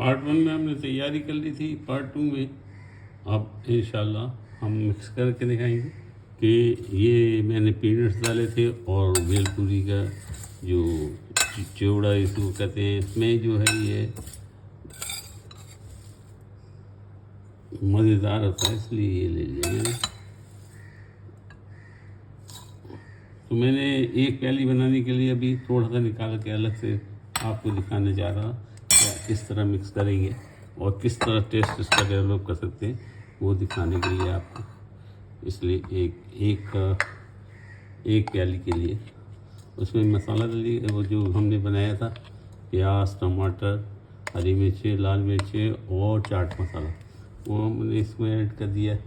Part 1 में हमने तैयारी कर ली थी, पार्ट 2 में अब इंशाल्लाह हम मिक्स करके दिखाएंगे कि ये मैंने पीनट्स डाले थे और भेलपूरी का जो चिवड़ा इसको कहते हैं, इसमें जो है ये मज़ेदार होता है, इसलिए ये ले लिया मैंने। तो मैंने एक प्याली बनाने के लिए अभी थोड़ा सा निकाल के अलग से आपको दिखाने जा रहा क्या किस तरह मिक्स करेंगे और किस तरह टेस्ट इसका डेवलप कर सकते हैं, वो दिखाने के लिए आपको। इसलिए एक प्याली के लिए उसमें मसाला डालिए, वो जो हमने बनाया था प्याज, टमाटर, हरी मिर्ची, लाल मिर्ची और चाट मसाला, वो हमने इसमें ऐड कर दिया।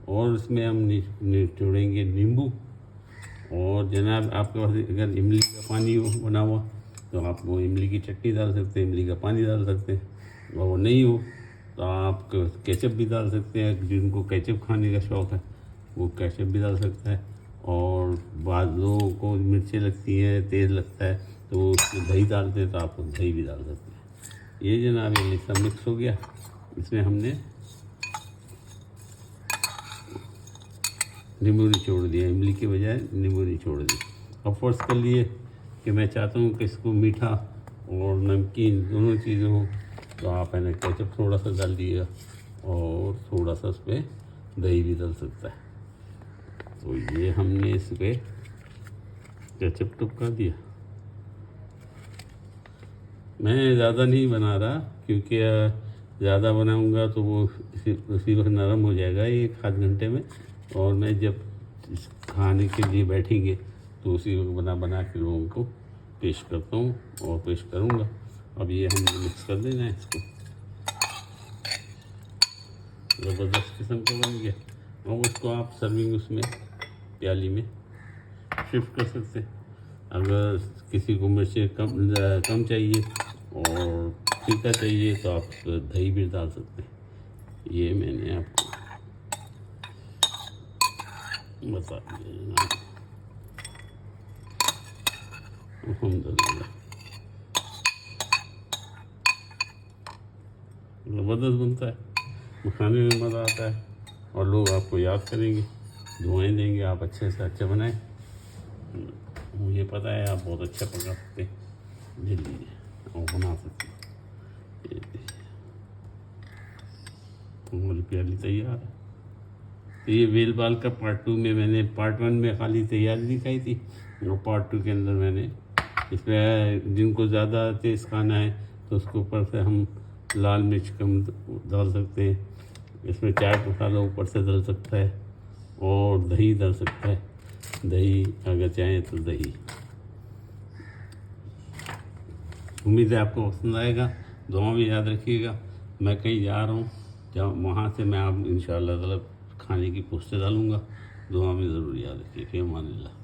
और इसमें हम निचोड़ेंगे नींबू। और जनाब आपके पास अगर इमली का पानी हो बना हुआ तो आप वो इमली की चटनी डाल सकते हैं, इमली का पानी डाल सकते हैं। और वो नहीं हो तो आप केचप भी डाल सकते हैं, जिनको केचप खाने का शौक़ है वो केचप भी डाल सकता है। और बाद लोगों को मिर्चें लगती हैं, तेज़ लगता है, तो वो उसमें दही डालते हैं तो आप दही भी डाल सकते हैं। ये जनाब ये सब मिक्स हो गया। इसमें हमने नींबू निचोड़ दिया, इमली के बजाय नींबू निचोड़ दिया। अब फोर्स कर लिए कि मैं चाहता हूँ कि इसको मीठा और नमकीन दोनों चीज़ें हों, तो आप है ना केचप थोड़ा सा डाल दिएगा और थोड़ा सा उस पर दही भी डाल सकता है। तो ये हमने इस पर केचप टपका दिया। मैं ज़्यादा नहीं बना रहा क्योंकि ज़्यादा बनाऊंगा तो वो उसी वक्त नरम हो जाएगा 1 आध घंटे में, और मैं जब खाने के लिए बैठेंगे तो उसी वक्त बना के लोगों को पेश करता हूँ और पेश करूँगा। अब ये हमने मिक्स कर देना है इसको, ज़बरदस्त किस्म का बन गया। और उसको आप सर्विंग उसमें प्याली में शिफ्ट कर सकते हैं। अगर किसी को मिर्चें कम चाहिए और फीका चाहिए तो आप दही भी डाल सकते हैं। ये मैंने आपको बता दिया। अल्हम्दुलिल्लाह ज़बरदस्त बनता है, खाने में मज़ा आता है और लोग आपको याद करेंगे, दुआएं देंगे आप अच्छे से अच्छा बनाएं। मुझे पता है आप बहुत अच्छा पका सकते हैं, ले लीजिए और बना सकते हैं। हमारी प्याली तैयार है। तो ये वेल बाल का पार्ट 2 में मैंने पार्ट 1 में खाली तैयारी दिखाई थी, और पार्ट 2 के अंदर मैंने इसमें जिनको ज़्यादा तेज़ खाना है तो उसके ऊपर से हम लाल मिर्च कम डाल सकते हैं। इसमें चाट मसाला ऊपर से डाल सकता है और दही डाल सकता है, दही अगर चाहें तो दही। उम्मीद है आपको पसंद आएगा। दुआ भी याद रखिएगा। मैं कहीं जा रहा हूँ, जब वहाँ से मैं आप इंशाअल्लाह ताला खाने की पोस्टें डालूँगा। दुआ में ज़रूर याद रखिए। फ़ी अमानिल्लाह।